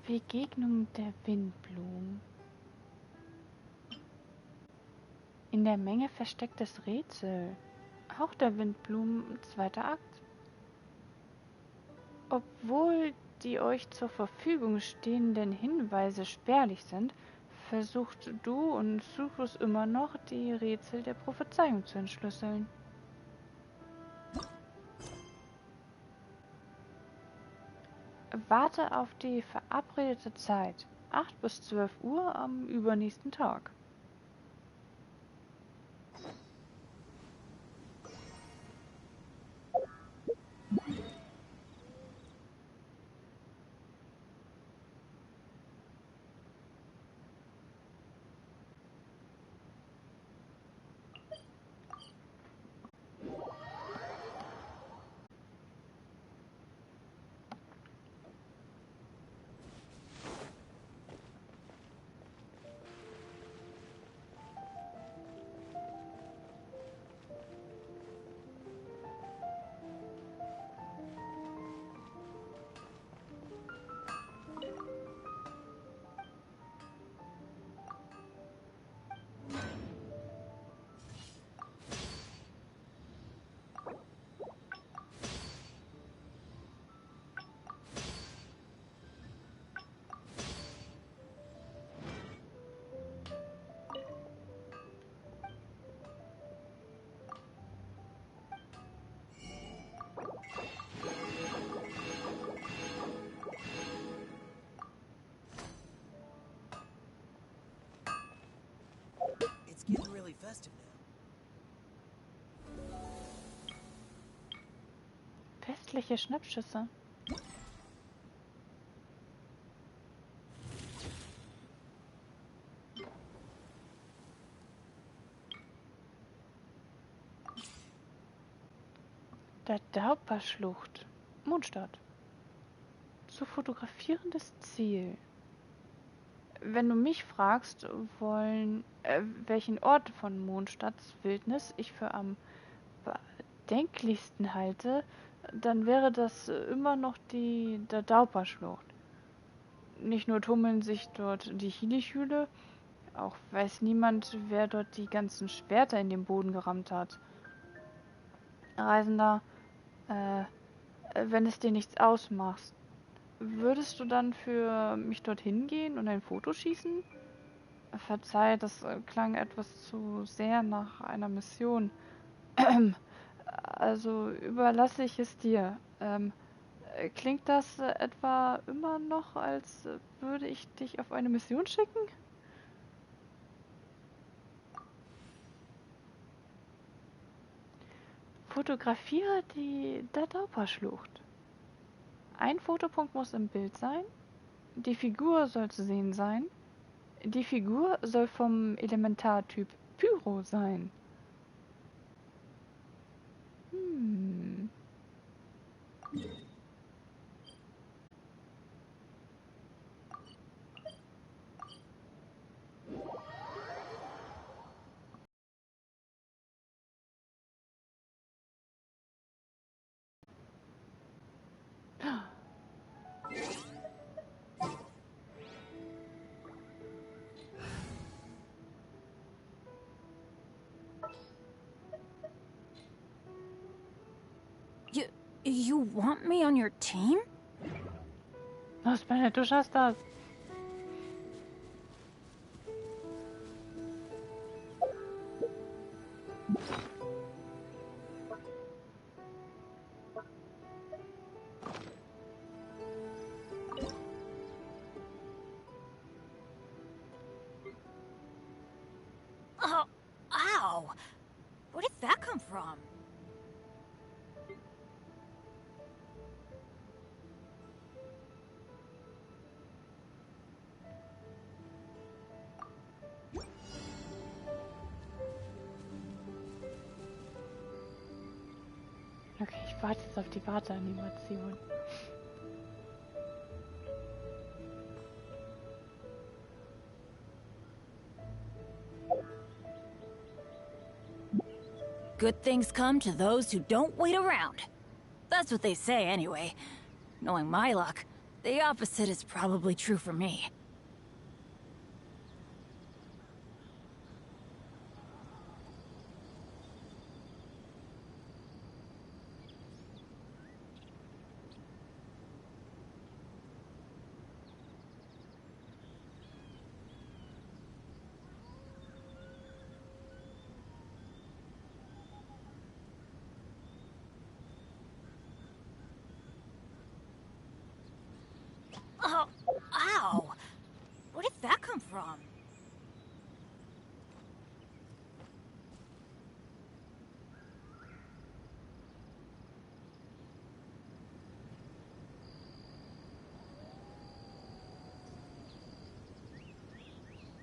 Begegnung der Windblumen. In der Menge verstecktes Rätsel. Hauch der Windblumen, zweiter Akt. Obwohl die euch zur Verfügung stehenden Hinweise spärlich sind, versucht du und Suchus immer noch, die Rätsel der Prophezeiung zu entschlüsseln. Warte auf die verabredete Zeit, 8 bis 12 Uhr am übernächsten Tag. It's getting really festive now. Festliche Schnappschüsse. Der Dauperschlucht. Mondstadt. Zu fotografierendes Ziel. Wenn du mich fragst, welchen Ort von Mondstadts Wildnis ich für am bedenklichsten halte, dann wäre das immer noch der Dauperschlucht. Nicht nur tummeln sich dort die Hilichüle, auch weiß niemand, wer dort die ganzen Schwerter in den Boden gerammt hat. Reisender, wenn es dir nichts ausmacht, würdest du dann für mich dorthin gehen und ein Foto schießen? Verzeih, das klang etwas zu sehr nach einer Mission. Also überlasse ich es dir. Klingt das etwa immer noch, als würde ich dich auf eine Mission schicken? Fotografiere die Dadaupa-Schlucht. Ein Fotopunkt muss im Bild sein. Die Figur soll zu sehen sein. Die Figur soll vom Elementartyp Pyro sein. Hm. You want me on your team? Was, Bennett, du schaffst das. Oh, ow! Where did that come from? Okay, ich warte jetzt auf die Warteanimation. Good things come to those who don't wait around. That's what they say anyway. Knowing my luck, The opposite is probably true for me. Oh, ow! Where did that come from?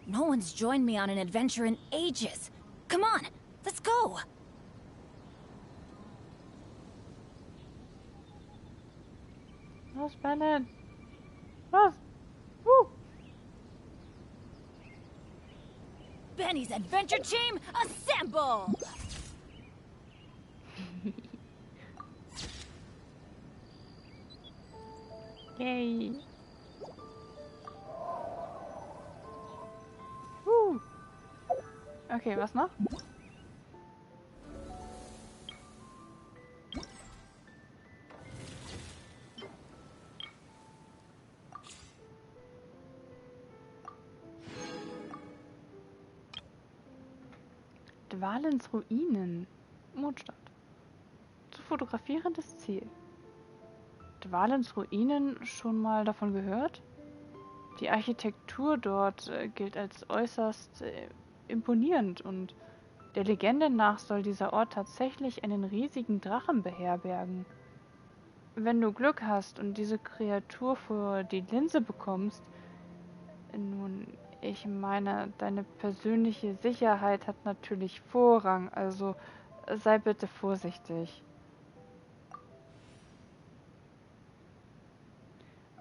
No one's joined me on an adventure in ages. Come on, let's go! Was, Bennett? Was? Woo! Benny's adventure team, assemble! Yay! Woo! Okay, was noch? Dwalens Ruinen. Mondstadt. Zu fotografierendes Ziel. Dwalens Ruinen, schon mal davon gehört? Die Architektur dort gilt als äußerst imponierend und der Legende nach soll dieser Ort tatsächlich einen riesigen Drachen beherbergen. Wenn du Glück hast und diese Kreatur vor die Linse bekommst, nun, ich meine, deine persönliche Sicherheit hat natürlich Vorrang, also sei bitte vorsichtig.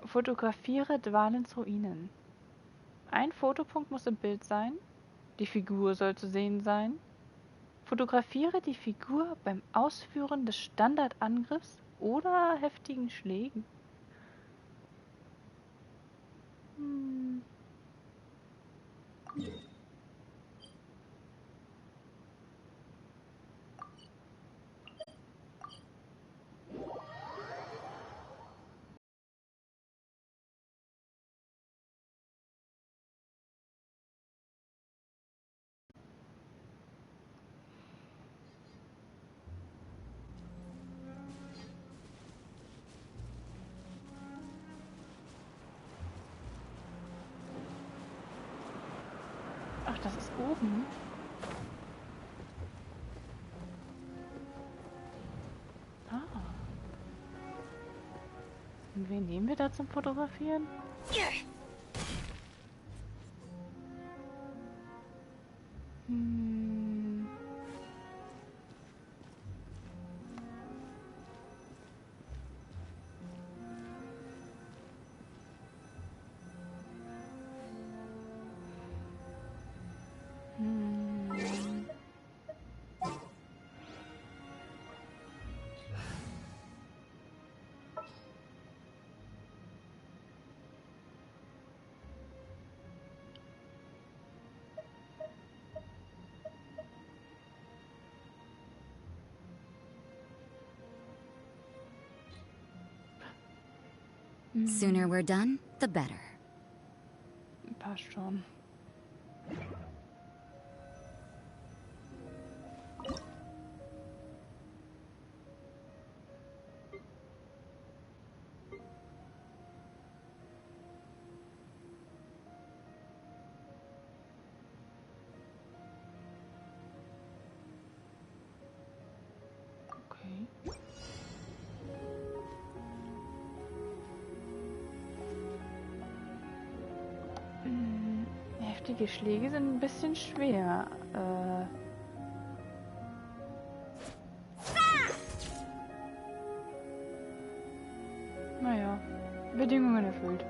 Fotografiere Dwalens Ruinen. Ein Fotopunkt muss im Bild sein. Die Figur soll zu sehen sein. Fotografiere die Figur beim Ausführen des Standardangriffs oder heftigen Schlägen. Ach, das ist oben. Ah. Und wen nehmen wir da zum Fotografieren? Hm. Hm. Sooner we're done, the better. Passt schon. Okay. Heftige Schläge sind ein bisschen schwer. Naja, Bedingungen erfüllt.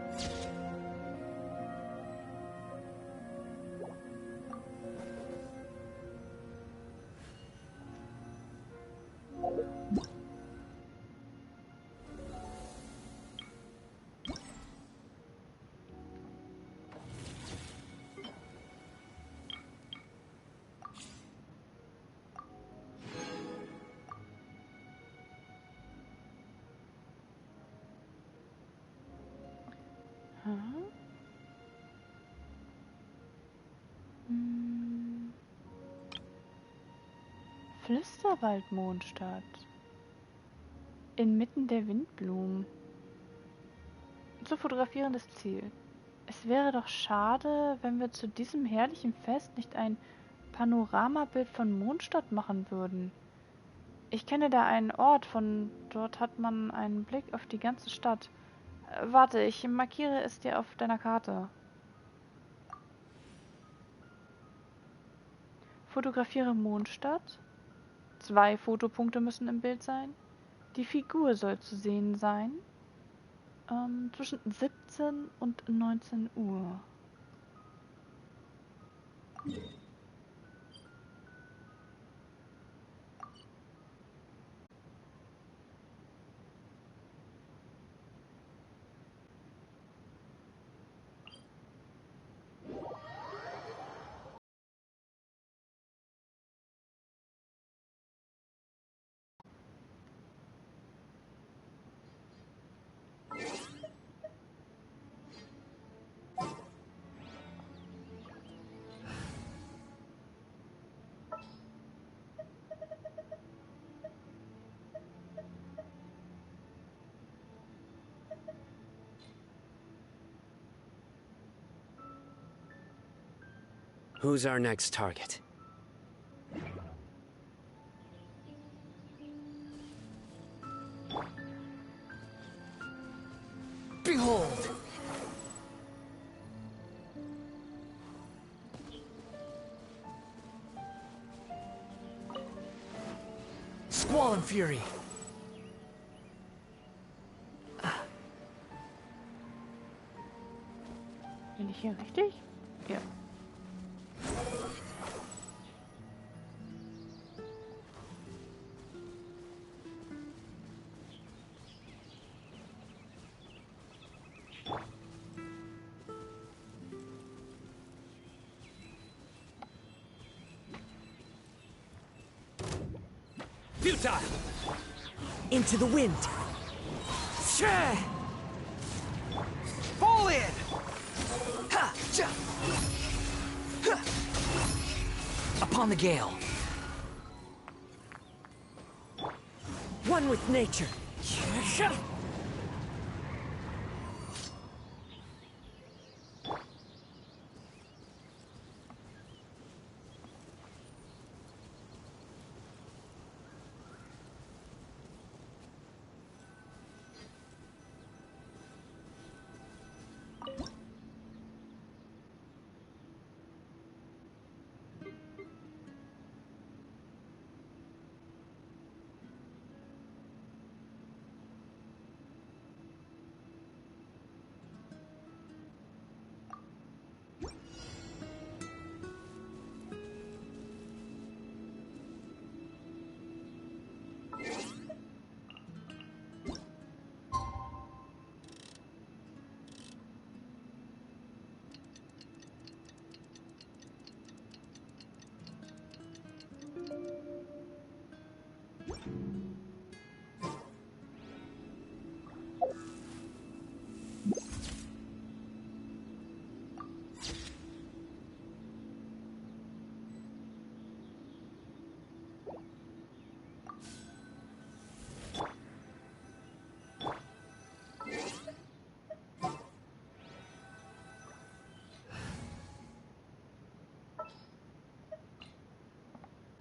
Flüsterwaldmondstadt. Inmitten der Windblumen. Zu fotografierendes Ziel. Es wäre doch schade, wenn wir zu diesem herrlichen Fest nicht ein Panoramabild von Mondstadt machen würden. Ich kenne da einen Ort, von dort hat man einen Blick auf die ganze Stadt. Warte, ich markiere es dir auf deiner Karte. Fotografiere Mondstadt. 2 Fotopunkte müssen im Bild sein. Die Figur soll zu sehen sein. Zwischen 17 und 19 Uhr. Who's our next target? Behold! Squall and Fury! Bin ich hier richtig? Ja. Futile! Into the wind! Shah! Fall in! Ha! Ja! Ha! Upon the gale. One with nature. Shah!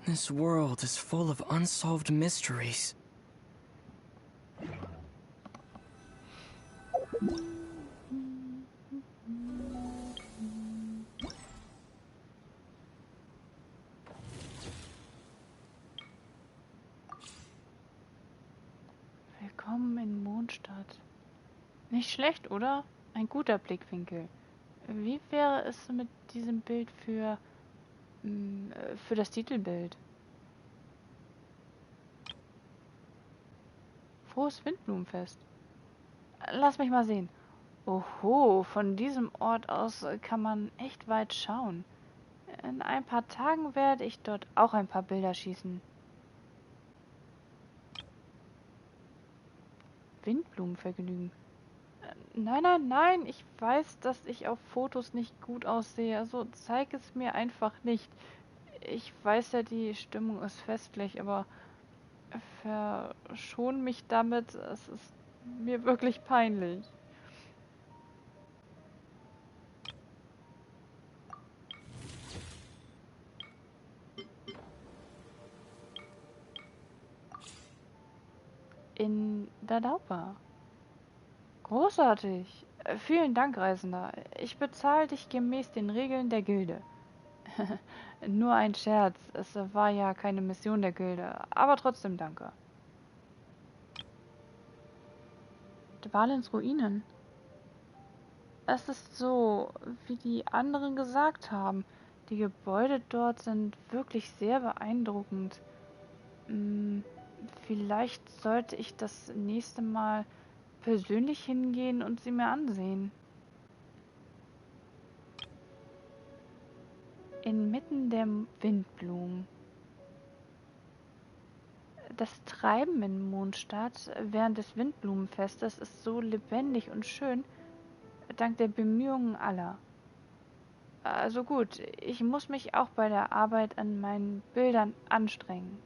This world is full of unsolved mysteries. Willkommen in Mondstadt. Nicht schlecht, oder? Ein guter Blickwinkel. Wie wäre es mit diesem Bild für das Titelbild? Frohes Windblumenfest. Lass mich mal sehen. Oho, von diesem Ort aus kann man echt weit schauen. In ein paar Tagen werde ich dort auch ein paar Bilder schießen. Windblumenvergnügen. Nein, nein, nein, ich weiß, dass ich auf Fotos nicht gut aussehe, also zeig es mir einfach nicht. Ich weiß ja, die Stimmung ist festlich, aber verschon mich damit. Es ist mir wirklich peinlich. In Dadaupa. Großartig. Vielen Dank, Reisender. Ich bezahle dich gemäß den Regeln der Gilde. Nur ein Scherz. Es war ja keine Mission der Gilde. Aber trotzdem danke. Dvalins Ruinen. Es ist so, wie die anderen gesagt haben. Die Gebäude dort sind wirklich sehr beeindruckend. Hm, vielleicht sollte ich das nächste Mal persönlich hingehen und sie mir ansehen. Inmitten der Windblumen. Das Treiben in Mondstadt während des Windblumenfestes ist so lebendig und schön, dank der Bemühungen aller. Also gut, ich muss mich auch bei der Arbeit an meinen Bildern anstrengen.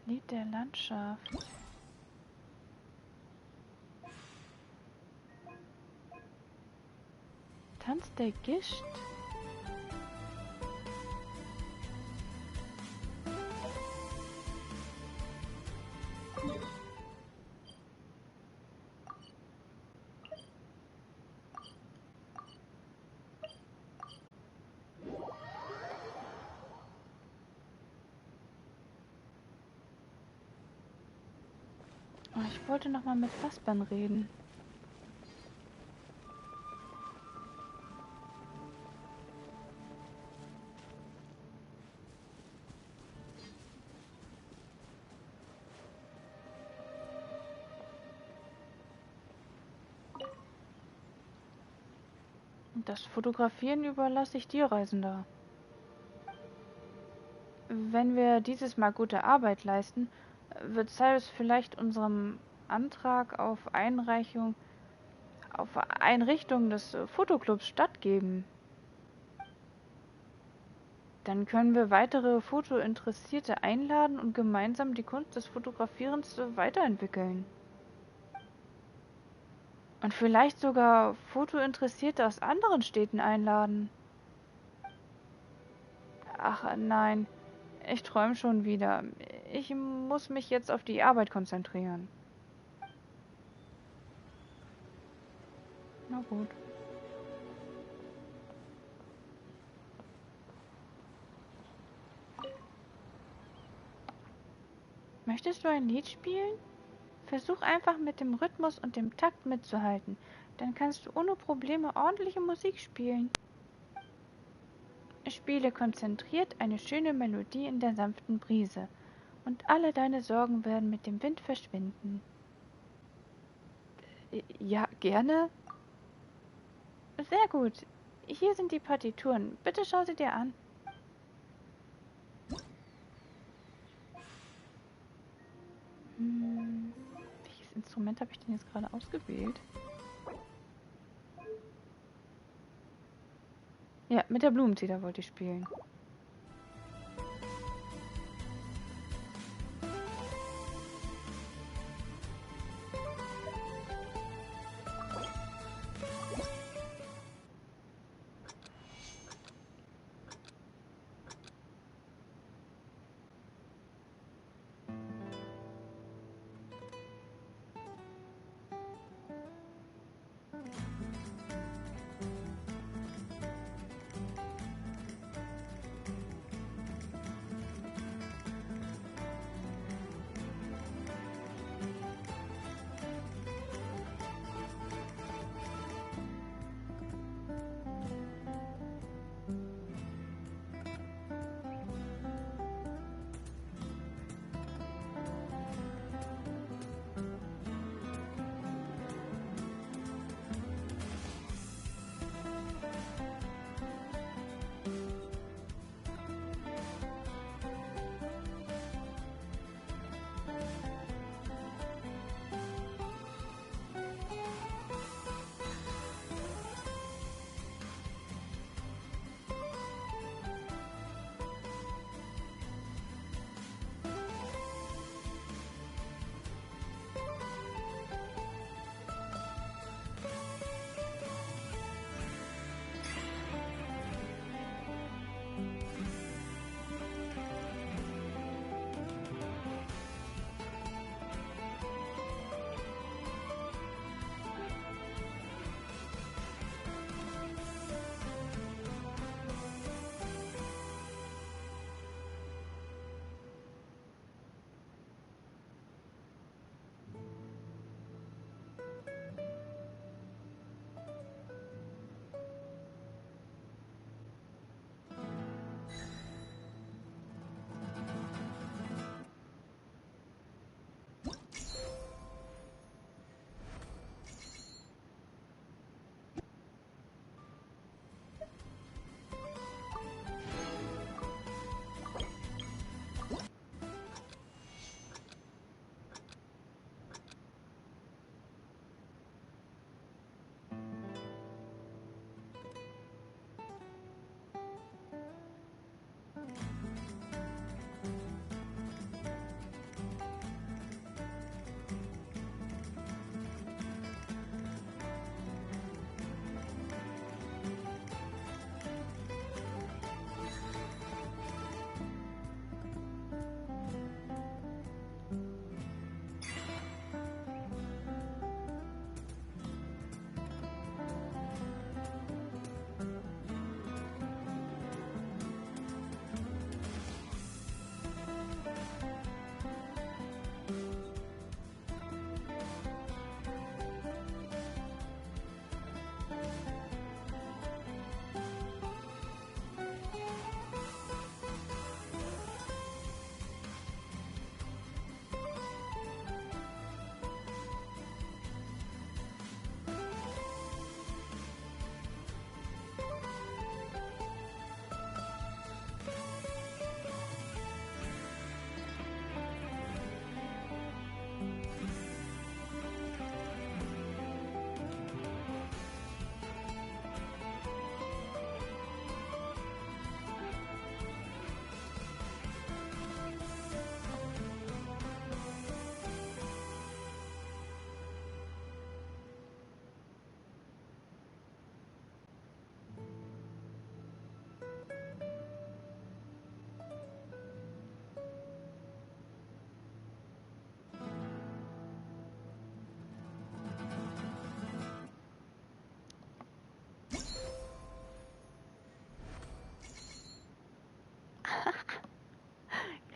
Lied der Landschaft. Tanz der Gischt. Oh, ich wollte noch mal mit Fassbern reden. Das Fotografieren überlasse ich dir, Reisender. Wenn wir dieses Mal gute Arbeit leisten, wird Cyrus vielleicht unserem Antrag auf Einrichtung des Fotoclubs stattgeben. Dann können wir weitere Fotointeressierte einladen und gemeinsam die Kunst des Fotografierens weiterentwickeln. Und vielleicht sogar Fotointeressierte aus anderen Städten einladen. Ach nein, ich träume schon wieder. Ich muss mich jetzt auf die Arbeit konzentrieren. Na gut. Möchtest du ein Lied spielen? Versuch einfach mit dem Rhythmus und dem Takt mitzuhalten. Dann kannst du ohne Probleme ordentliche Musik spielen. Spiele konzentriert eine schöne Melodie in der sanften Brise. Und alle deine Sorgen werden mit dem Wind verschwinden. Ja, gerne. Sehr gut. Hier sind die Partituren. Bitte schau sie dir an. Welches Instrument habe ich denn jetzt gerade ausgewählt? Ja, mit der Blumenzeder wollte ich spielen.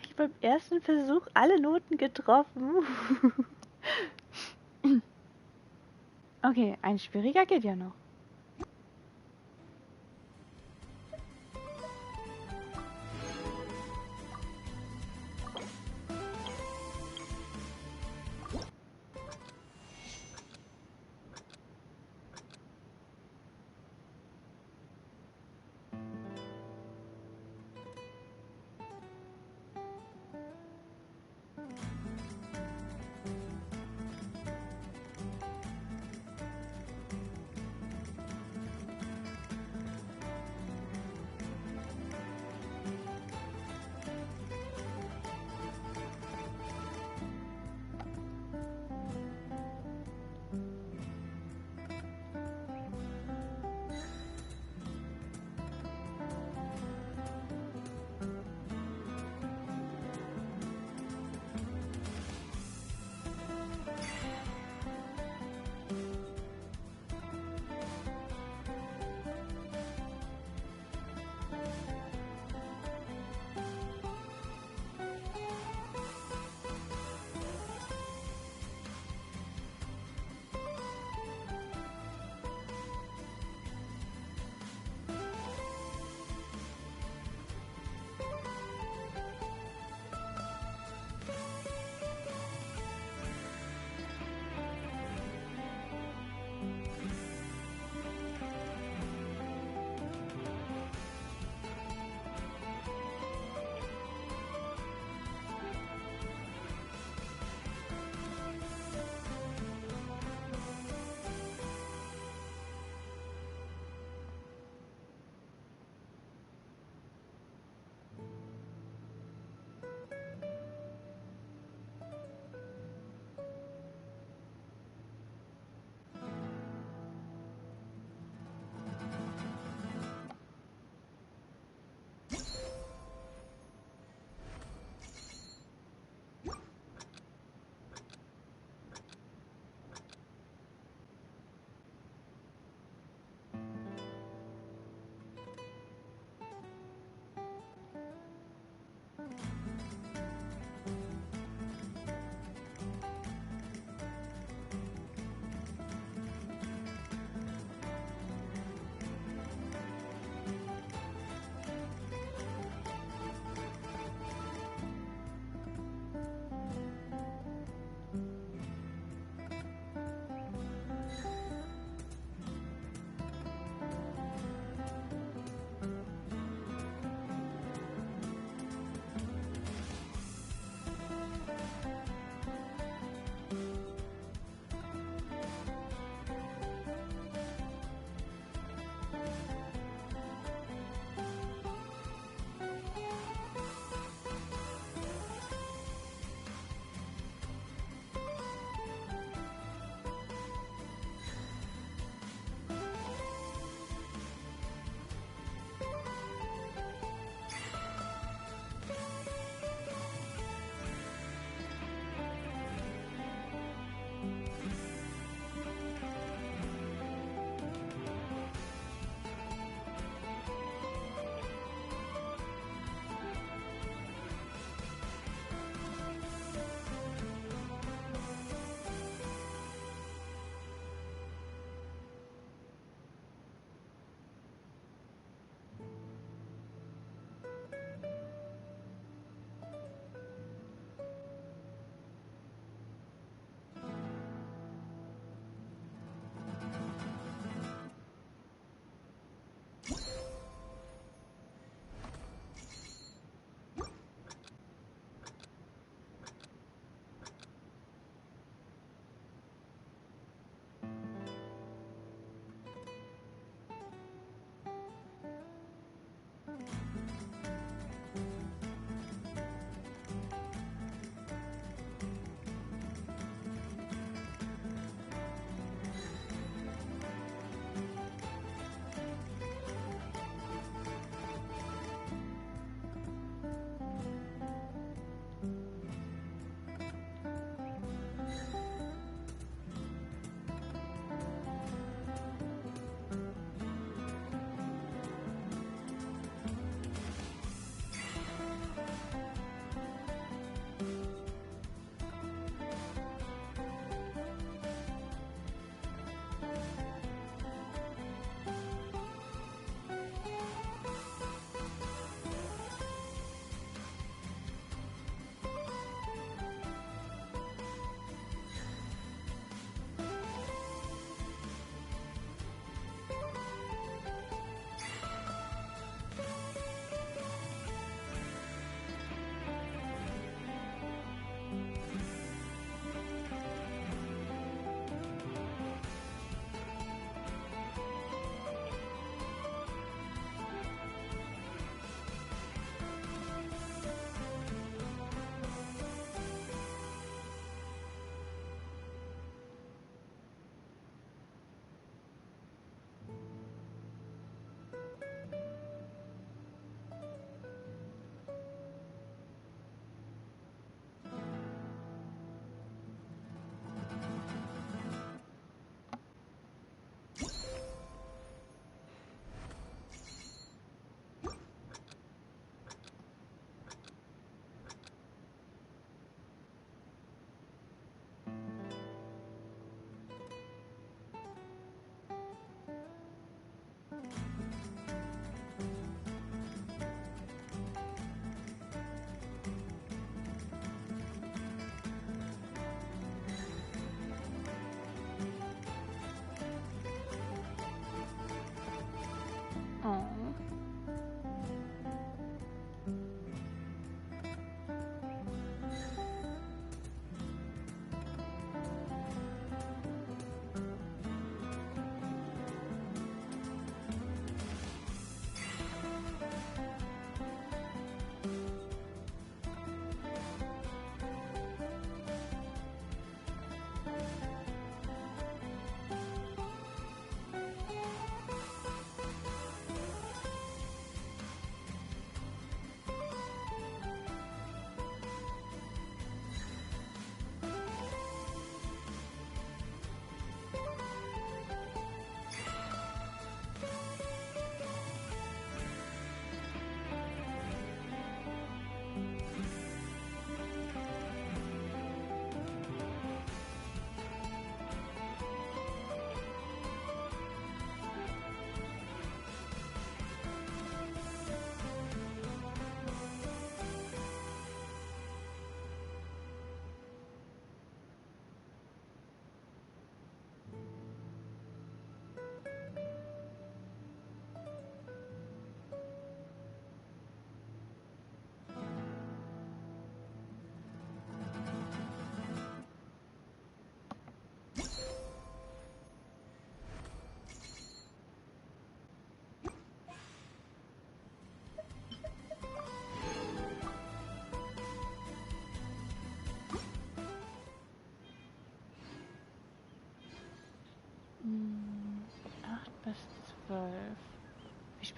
Ich beim ersten Versuch alle Noten getroffen. Okay, ein schwieriger geht ja noch.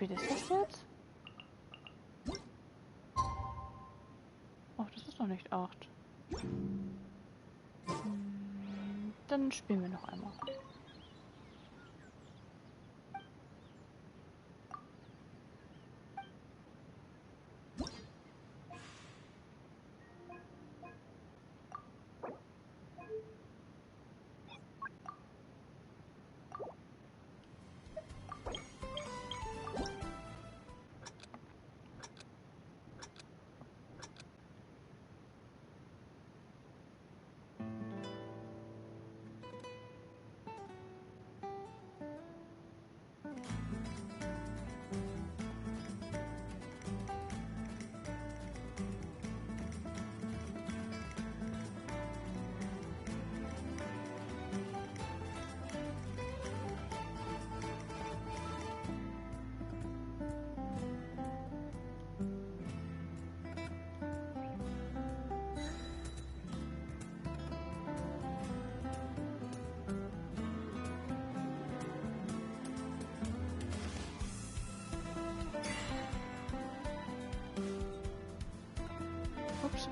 spät ist das jetzt? Ach, das ist noch nicht 8. Dann spielen wir noch einmal. Ups.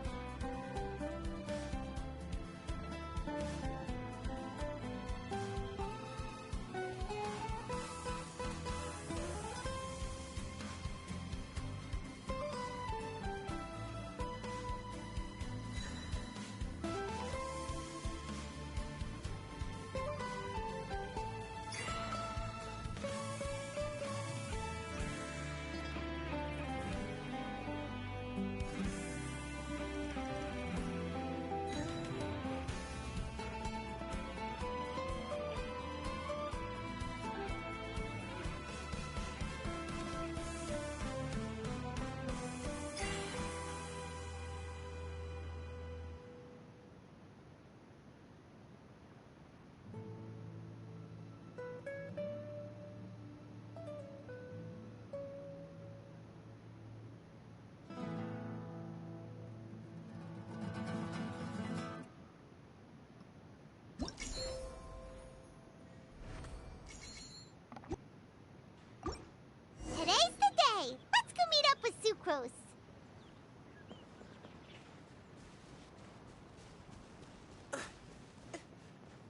Today's the day! Let's go meet up with Sucrose!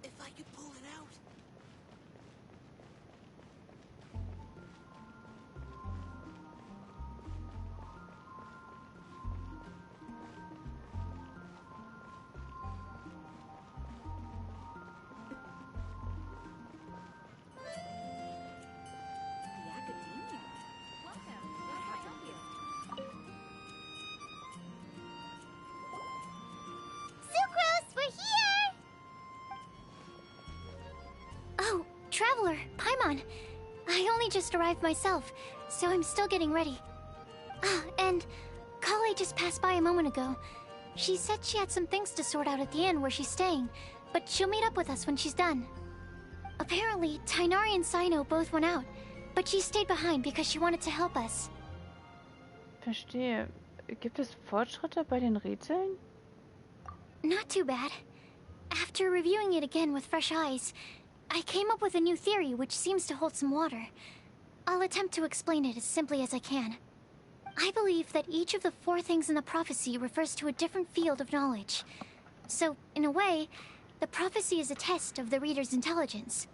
If I could pull it out. Sucrose, we're here! Oh, Traveler, Paimon. I only just arrived myself, so I'm still getting ready. Ah, and Kale just passed by a moment ago. She said she had some things to sort out at the inn where she's staying, but she'll meet up with us when she's done. Apparently, Tainari and Sino both went out, but she stayed behind because she wanted to help us. Verstehe. Gibt es Fortschritte bei den Rätseln? Not too bad. After reviewing it again with fresh eyes, I came up with a new theory which seems to hold some water. I'll attempt to explain it as simply as I can. I believe that each of the 4 things in the prophecy refers to a different field of knowledge. So, in a way, the prophecy is a test of the reader's intelligence.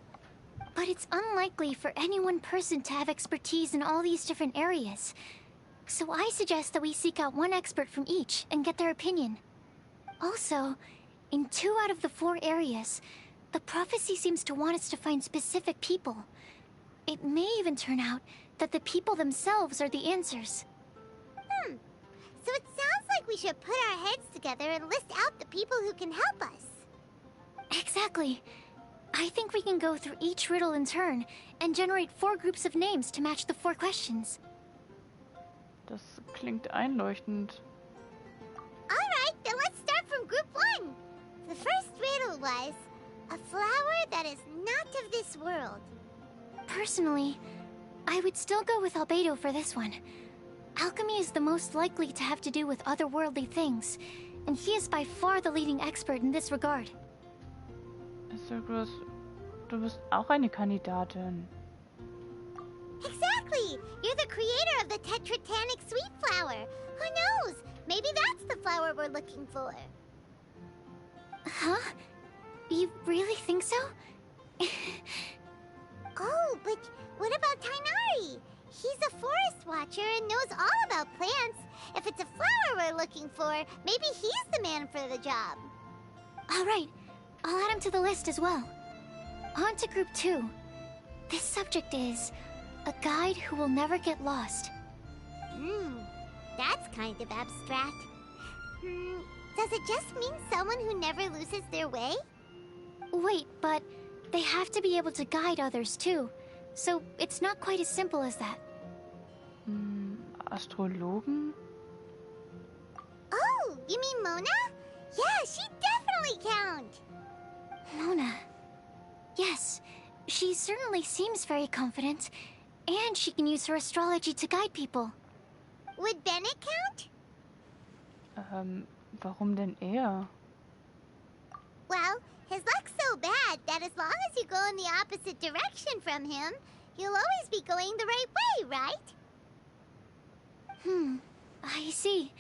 But it's unlikely for any one person to have expertise in all these different areas. So I suggest that we seek out one expert from each and get their opinion. Also, in 2 out of the 4 areas, the prophecy seems to want us to find specific people. It may even turn out that the people themselves are the answers. So it sounds like we should put our heads together and list out the people who can help us. Exactly. I think we can go through each riddle in turn and generate 4 groups of names to match the 4 questions. Das klingt einleuchtend. Alright, then let's start from group 1. The first riddle was, a flower that is not of this world. Personally, I would still go with Albedo for this one. Alchemy is the most likely to have to do with otherworldly things, and he is by far the leading expert in this regard. Sucrose, du bist auch eine Kandidatin. Exactly! Exactly! You're the creator of the Tetratanic sweet flower. Who knows? Maybe that's the flower we're looking for. Huh? You really think so? Oh, but what about Tainari? He's a forest watcher and knows all about plants. If it's a flower we're looking for, maybe he's the man for the job. Alright, I'll add him to the list as well. On to Group 2. This subject is a guide who will never get lost. That's kind of abstract. Does it just mean someone who never loses their way? Wait, but they have to be able to guide others too. So it's not quite as simple as that. Astrologen? Oh, you mean Mona? Yeah, she definitely count. Mona. Yes, she certainly seems very confident. And she can use her astrology to guide people. Would Bennett count? Warum denn er? Well, his luck's so bad that as long as you go in the opposite direction from him, you'll always be going the right way, right? I see.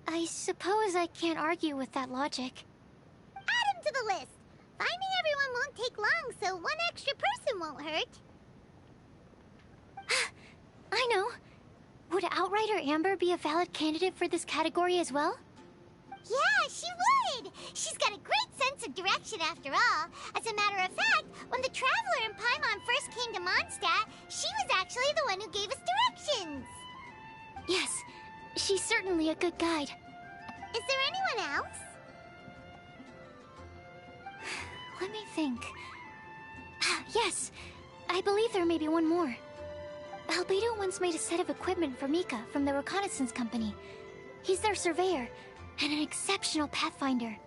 I suppose I can't argue with that logic. Add him to the list. Finding everyone won't take long, so one extra person won't hurt. I know. Would Outrider Amber be a valid candidate for this category as well? Yeah, she would! She's got a great sense of direction after all. As a matter of fact, when the Traveler and Paimon first came to Mondstadt, she was actually the one who gave us directions. Yes, she's certainly a good guide. Is there anyone else? Let me think. Yes, I believe there may be one more. Albedo once made a set of equipment for Mika from the reconnaissance company. He's their surveyor, and an exceptional pathfinder.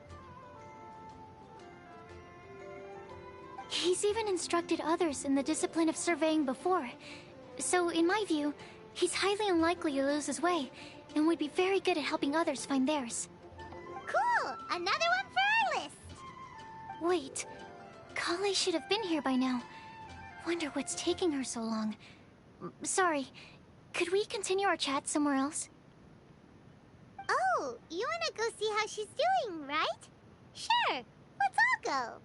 He's even instructed others in the discipline of surveying before. So, in my view, he's highly unlikely to lose his way, and would be very good at helping others find theirs. Cool! Another one for our list! Wait, Kale should have been here by now. Wonder what's taking her so long. Sorry, could we continue our chat somewhere else? Oh, you wanna go see how she's doing, right? Sure, let's all go.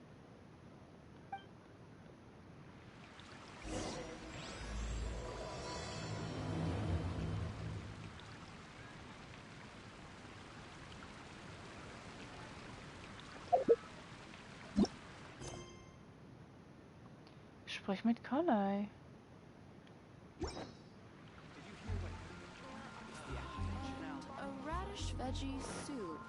Sprich mit Kalai. A radish veggie soup.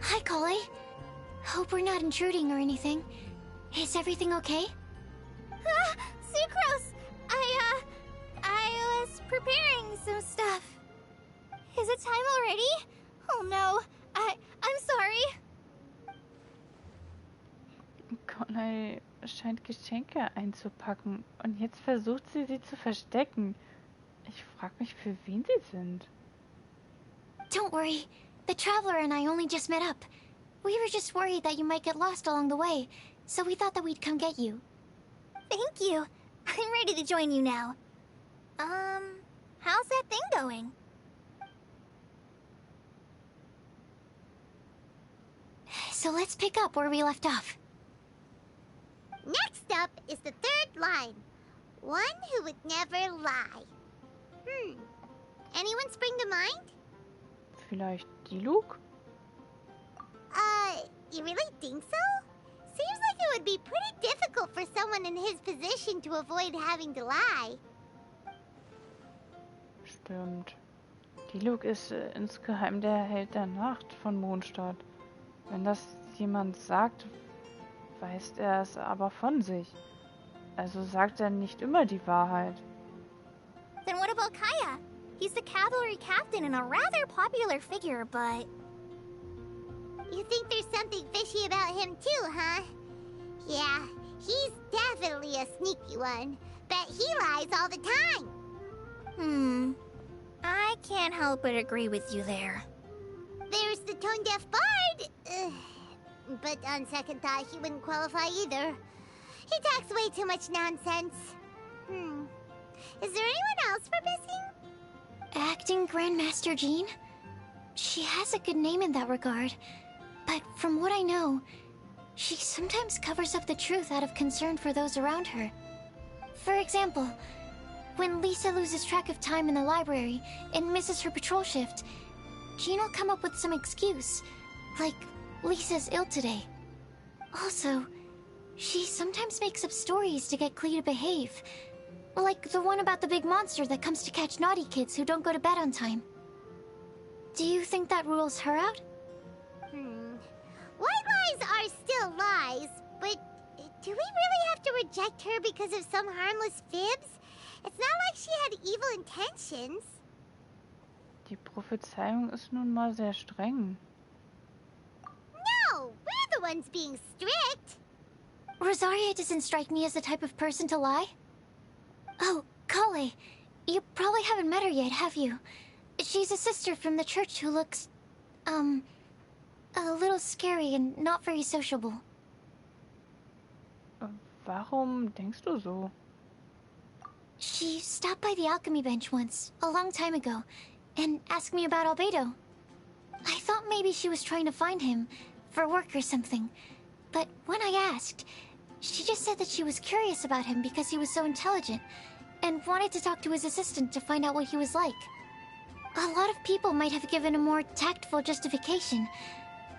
Hi, Kale. Hope we're not intruding or anything. Is everything okay? Sucrose! I was preparing some stuff. Is it time already? Oh no, I'm sorry. Kalai scheint Geschenke einzupacken und jetzt versucht sie zu verstecken. Ich frage mich, für wen sie sind. Don't worry. The Traveler and I only just met up. We were just worried that you might get lost along the way, so we thought that we'd come get you. Thank you. I'm ready to join you now. How's that thing going? So let's pick up where we left off. Next up is the third line. One who would never lie. Anyone spring to mind? Vielleicht die Luke? You really think so? Seems like it would be pretty difficult for someone in his position to avoid having to lie. Stimmt. Die Luke ist insgeheim der Held der Nacht von Mondstadt. Wenn das jemand sagt, weiß er es aber von sich. Also sagt er nicht immer die Wahrheit. Then what about Kaya? He's the cavalry captain and a rather popular figure, but... You think there's something fishy about him too, huh? Yeah, he's definitely a sneaky one. Bet he lies all the time. I can't help but agree with you there. There's the tone-deaf bard. But on second thought, he wouldn't qualify either. He talks way too much nonsense. Is there anyone else we're missing? Acting Grandmaster Jean? She has a good name in that regard. But from what I know, she sometimes covers up the truth out of concern for those around her. For example, when Lisa loses track of time in the library and misses her patrol shift, Jean will come up with some excuse, like Lisa's ill today. Also, she sometimes makes up stories to get Klee to behave, like the one about the big monster that comes to catch naughty kids who don't go to bed on time. Do you think that rules her out? White lies are still lies, but do we really have to reject her because of some harmless fibs? It's not like she had evil intentions. Die Prophezeiung ist nun mal sehr streng. No, we're the ones being strict. Rosaria doesn't strike me as the type of person to lie. Oh, Kale, you probably haven't met her yet, have you? She's a sister from the church who looks, a little scary and not very sociable. Warum denkst du so? She stopped by the alchemy bench once, a long time ago, and asked me about Albedo. I thought maybe she was trying to find him, for work or something. But when I asked, she just said that she was curious about him because he was so intelligent, and wanted to talk to his assistant to find out what he was like. A lot of people might have given a more tactful justification,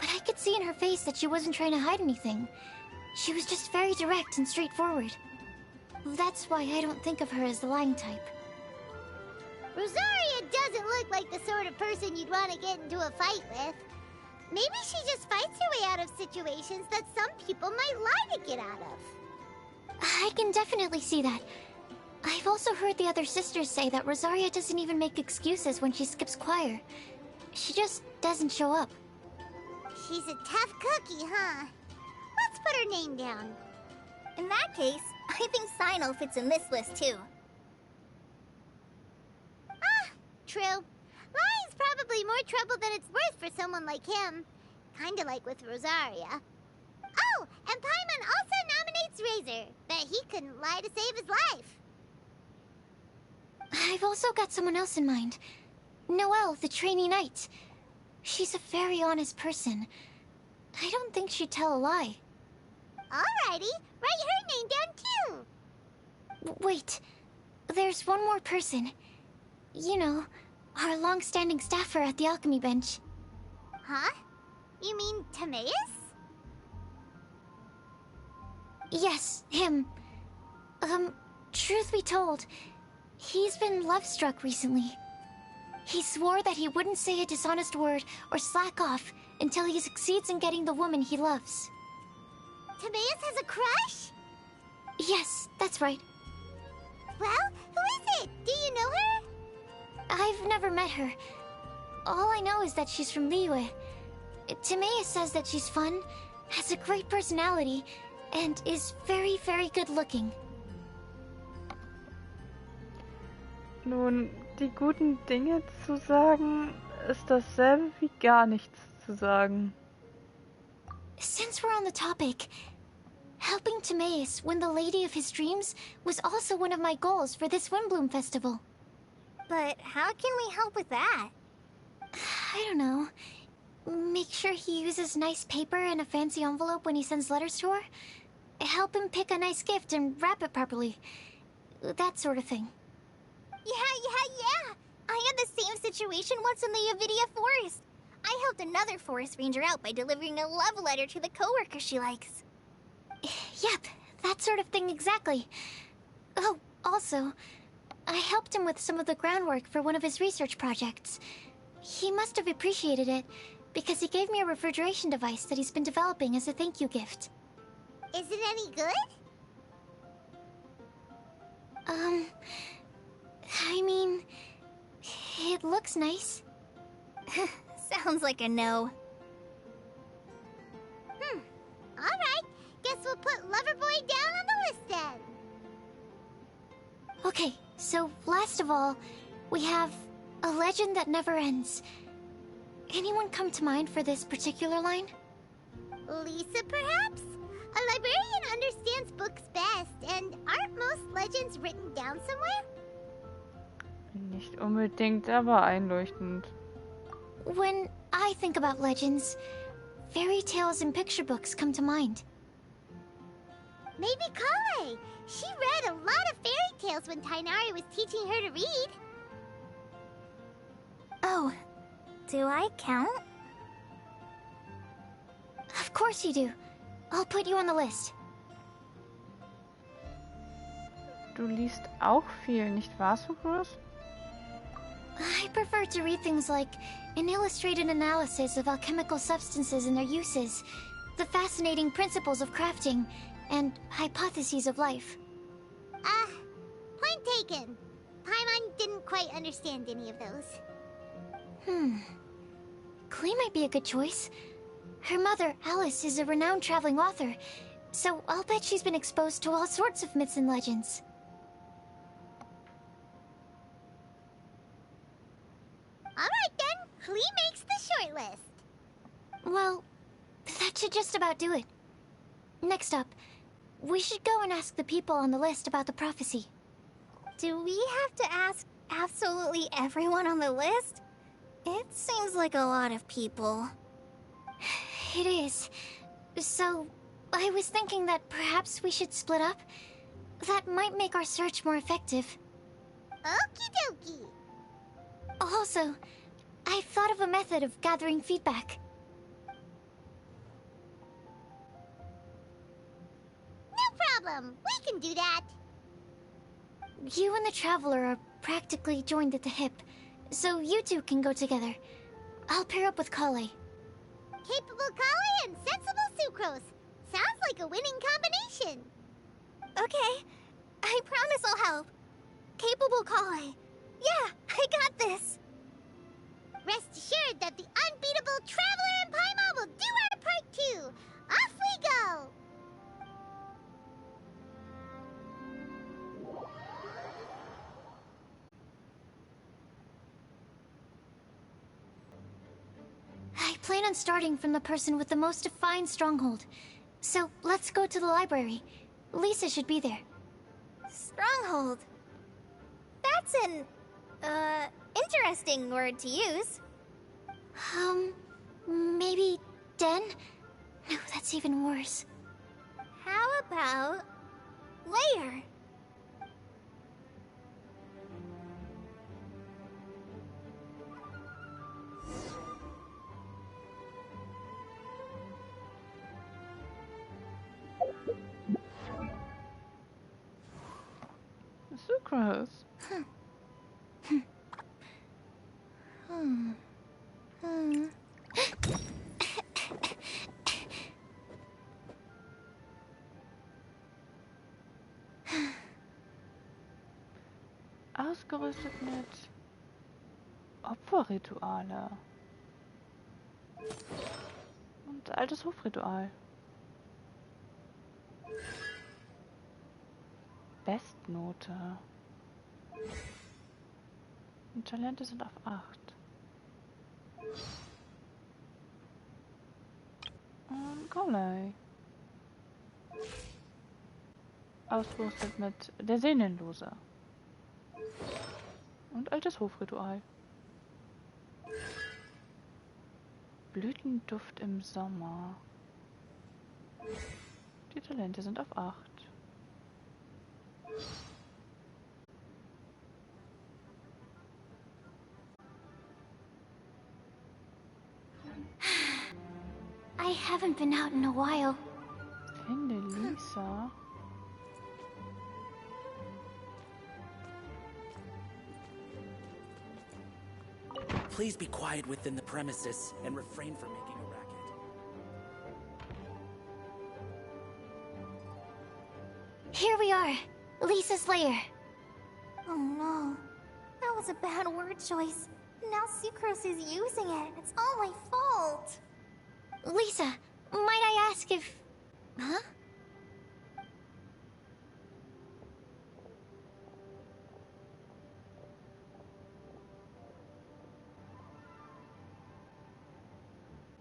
but I could see in her face that she wasn't trying to hide anything. She was just very direct and straightforward. That's why I don't think of her as the lying type. Rosaria doesn't look like the sort of person you'd want to get into a fight with. Maybe she just fights her way out of situations that some people might lie to get out of. I can definitely see that. I've also heard the other sisters say that Rosaria doesn't even make excuses when she skips choir. She just doesn't show up. She's a tough cookie, huh? Let's put her name down. In that case, I think Sino fits in this list too. True. Lying's probably more trouble than it's worth for someone like him. Kinda like with Rosaria. Oh, and Paimon also nominates Razor. Bet he couldn't lie to save his life. I've also got someone else in mind. Noelle, the trainee knight. She's a very honest person. I don't think she'd tell a lie. Alrighty, write her name down too. Wait, there's one more person. You know, our long-standing staffer at the alchemy bench. Huh? You mean Timaeus? Yes, him. Truth be told, he's been love-struck recently. He swore that he wouldn't say a dishonest word or slack off until he succeeds in getting the woman he loves. Timaeus has a crush? Yes, that's right. Well, who is it? Do you know her? I've never met her. All I know is that she's from Liyue. Timaeus says that she's fun, has a great personality, and is very, very good looking. Nun, die guten Dinge zu sagen, ist dasselbe wie gar nichts zu sagen. Since we're on the topic, helping Timaeus win the lady of his dreams was also one of my goals for this Windbloom Festival. But how can we help with that? I don't know. Make sure he uses nice paper and a fancy envelope when he sends letters to her. Help him pick a nice gift and wrap it properly. That sort of thing. Yeah. I had the same situation once in the Avidia Forest. I helped another forest ranger out by delivering a love letter to the coworker she likes. Yep, that sort of thing exactly. Oh, also, I helped him with some of the groundwork for one of his research projects. He must have appreciated it, because he gave me a refrigeration device that he's been developing as a thank you gift. Is it any good? I mean, it looks nice. Sounds like a no. Alright, guess we'll put Loverboy down on the list then. Okay, so last of all, we have a legend that never ends. Anyone come to mind for this particular line? Lisa, perhaps? A librarian understands books best, and aren't most legends written down somewhere? Nicht unbedingt, aber einleuchtend. When I think about legends, fairy tales and picture books come to mind. Maybe Kale. She read a lot of fairy tales when Tainari was teaching her to read. Oh, do I count? Of course you do. I'll put you on the list. Du liest auch viel, nicht wahr, Sucrose? I prefer to read things like an illustrated analysis of alchemical substances and their uses, the fascinating principles of crafting, and hypotheses of life. Point taken. Paimon didn't quite understand any of those. Klee might be a good choice. Her mother, Alice, is a renowned traveling author, so I'll bet she's been exposed to all sorts of myths and legends. Alright then, Klee makes the short list. Well, that should just about do it. Next up, we should go and ask the people on the list about the prophecy. Do we have to ask absolutely everyone on the list? It seems like a lot of people. It is. So, I was thinking that perhaps we should split up. That might make our search more effective. Okie dokie. Also, I've thought of a method of gathering feedback. No problem. We can do that. You and the Traveler are practically joined at the hip, so you two can go together. I'll pair up with Kale. Capable Kale and sensible Sucrose. Sounds like a winning combination. Okay, I promise I'll help. Capable Kale. Yeah, I got this. Rest assured that the unbeatable Traveler and Paimon will do our part too. Off we go! I plan on starting from the person with the most defined stronghold. So, let's go to the library. Lisa should be there. Stronghold. That's an, interesting word to use. Maybe den? No, that's even worse. How about layer? Sucrose. Ausgerüstet mit Opferrituale. Und altes Hofritual. Bestnote. Und Talente sind auf 8. Golei. Ausgerüstet mit der Seelenlose. Und altes Hofritual. Blütenduft im Sommer. Die Talente sind auf 8. I haven't been out in a while. Finde Lisa. Please be quiet within the premises and refrain from making a racket. Here we are, Lisa's lair. Oh no. That was a bad word choice. Now Sucrose is using it. It's all my fault. Lisa, might I ask if... Huh?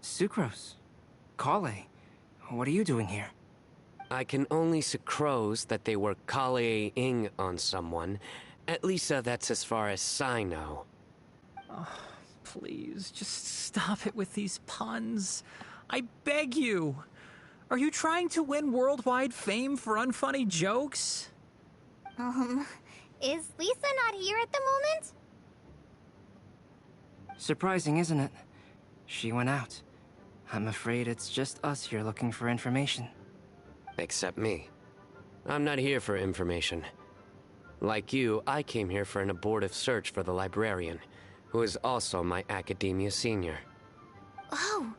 Sucrose. Kale. What are you doing here? I can only sucrose that they were Kale-ing on someone. At least that's as far as I know. Oh, please, just stop it with these puns. I beg you. Are you trying to win worldwide fame for unfunny jokes? Is Lisa not here at the moment? Surprising, isn't it? She went out. I'm afraid it's just us here looking for information. Except me. I'm not here for information. Like you, I came here for an abortive search for the librarian, who is also my academia senior. Oh,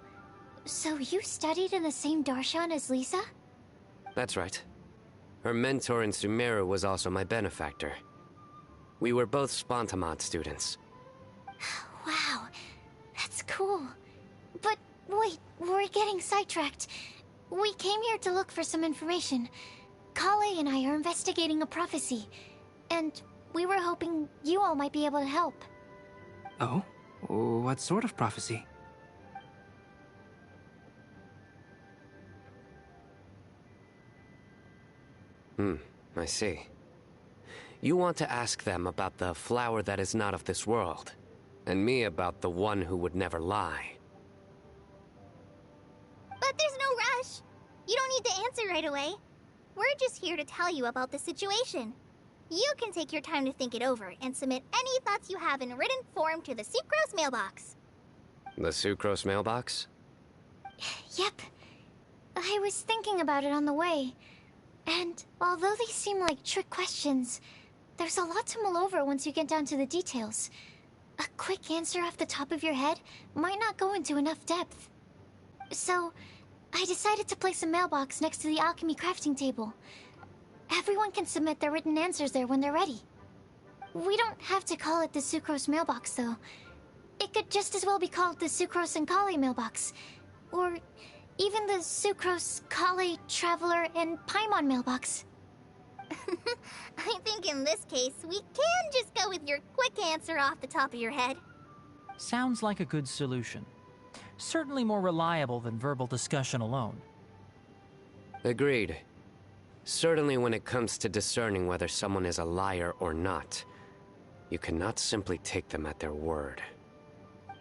so you studied in the same darshan as Lisa? That's right. Her mentor in Sumeru was also my benefactor. We were both Spontamod students. Wow, that's cool. But wait, we're getting sidetracked. We came here to look for some information. Kale and I are investigating a prophecy, and we were hoping you all might be able to help. Oh? What sort of prophecy? I see. You want to ask them about the flower that is not of this world, and me about the one who would never lie. But there's no rush. You don't need to answer right away. We're just here to tell you about the situation. You can take your time to think it over and submit any thoughts you have in written form to the Sucrose mailbox. The Sucrose mailbox? Yep. I was thinking about it on the way. And although they seem like trick questions, there's a lot to mull over once you get down to the details. A quick answer off the top of your head might not go into enough depth. So, I decided to place a mailbox next to the alchemy crafting table. Everyone can submit their written answers there when they're ready. We don't have to call it the Sucrose mailbox, though. It could just as well be called the Sucrose and Kale mailbox. Or even the Sucrose, Kale, Traveler, and Paimon mailbox. I think in this case, we can just go with your quick answer off the top of your head. Sounds like a good solution. Certainly more reliable than verbal discussion alone. Agreed. Certainly when it comes to discerning whether someone is a liar or not, you cannot simply take them at their word.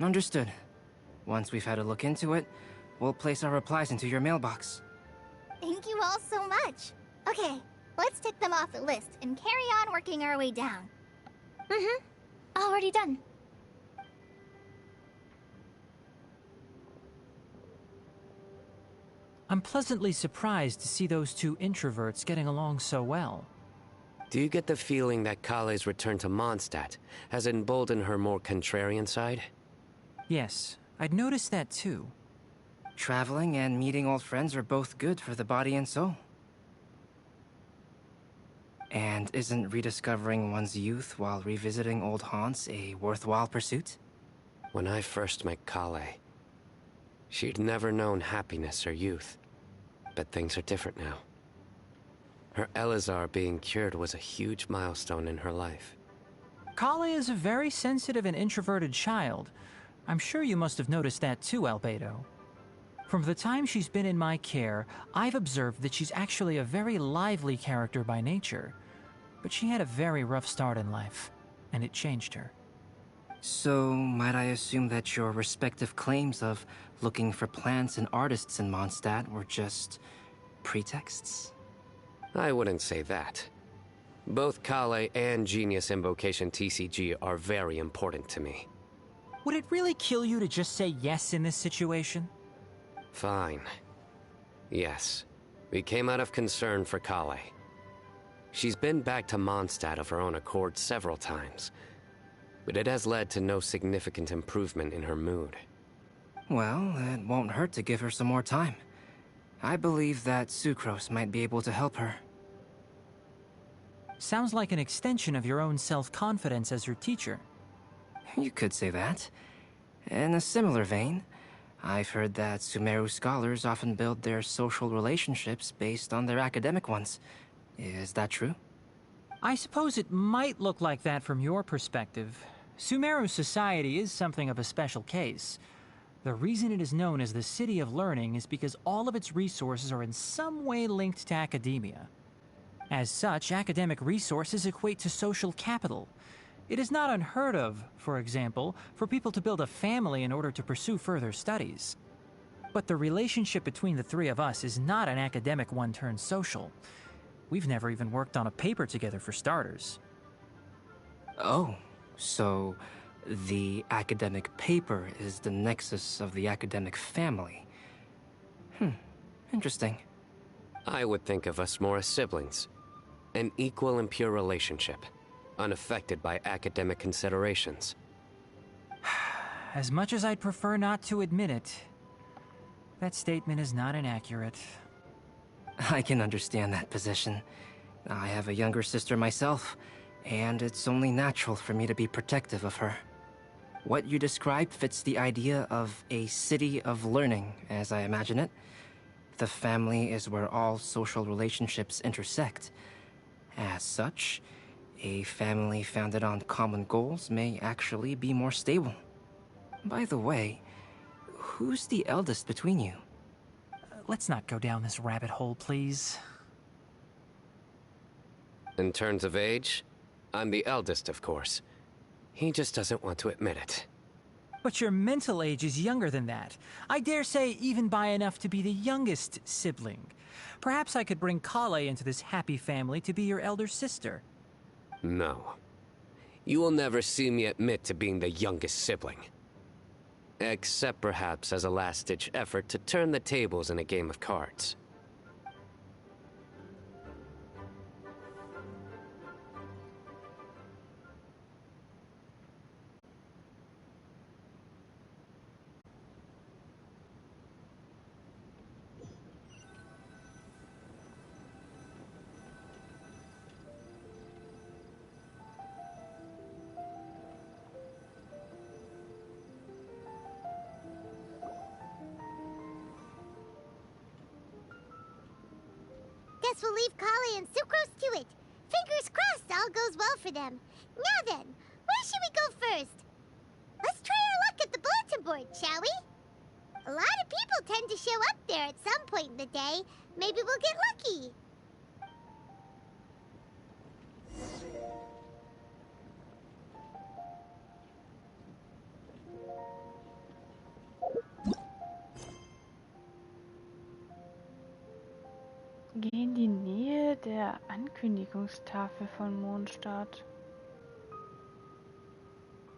Understood. Once we've had a look into it, we'll place our replies into your mailbox. Thank you all so much. Okay, let's tick them off the list and carry on working our way down. Already done. I'm pleasantly surprised to see those two introverts getting along so well. Do you get the feeling that Kale's return to Mondstadt has emboldened her more contrarian side? Yes, I'd noticed that too. Traveling and meeting old friends are both good for the body and soul. And isn't rediscovering one's youth while revisiting old haunts a worthwhile pursuit? When I first met Kale, she'd never known happiness or youth. But things are different now. Her Elazar being cured was a huge milestone in her life. Kale is a very sensitive and introverted child. I'm sure you must have noticed that too, Albedo. From the time she's been in my care, I've observed that she's actually a very lively character by nature. But she had a very rough start in life, and it changed her. So, might I assume that your respective claims of looking for plants and artists in Mondstadt were just pretexts? I wouldn't say that. Both Kale and Genius Invocation TCG are very important to me. Would it really kill you to just say yes in this situation? Fine. Yes. We came out of concern for Kale. She's been back to Mondstadt of her own accord several times, but it has led to no significant improvement in her mood. Well, it won't hurt to give her some more time. I believe that Sucrose might be able to help her. Sounds like an extension of your own self-confidence as her teacher. You could say that. In a similar vein, I've heard that Sumeru scholars often build their social relationships based on their academic ones. Is that true? I suppose it might look like that from your perspective. Sumeru society is something of a special case. The reason it is known as the City of Learning is because all of its resources are in some way linked to academia. As such, academic resources equate to social capital. It is not unheard of, for example, for people to build a family in order to pursue further studies. But the relationship between the three of us is not an academic one turned social. We've never even worked on a paper together for starters. Oh, so the academic paper is the nexus of the academic family. Interesting. I would think of us more as siblings. An equal and pure relationship, unaffected by academic considerations. As much as I'd prefer not to admit it, that statement is not inaccurate. I can understand that position. I have a younger sister myself, and it's only natural for me to be protective of her. What you described fits the idea of a city of learning, as I imagine it. The family is where all social relationships intersect. As such, a family founded on common goals may actually be more stable. By the way, who's the eldest between you? Let's not go down this rabbit hole, please. In terms of age, I'm the eldest, of course. He just doesn't want to admit it. But your mental age is younger than that. I dare say even by enough to be the youngest sibling. Perhaps I could bring Kale into this happy family to be your elder sister. No. You will never see me admit to being the youngest sibling. Except perhaps as a last-ditch effort to turn the tables in a game of cards. Guess we'll leave Kale and Sucrose to it. Fingers crossed all goes well for them. Now then, where should we go first? Let's try our luck at the bulletin board, shall we? A lot of people tend to show up there at some point in the day. Maybe we'll get lucky. Geh in die Nähe der Ankündigungstafel von Mondstadt.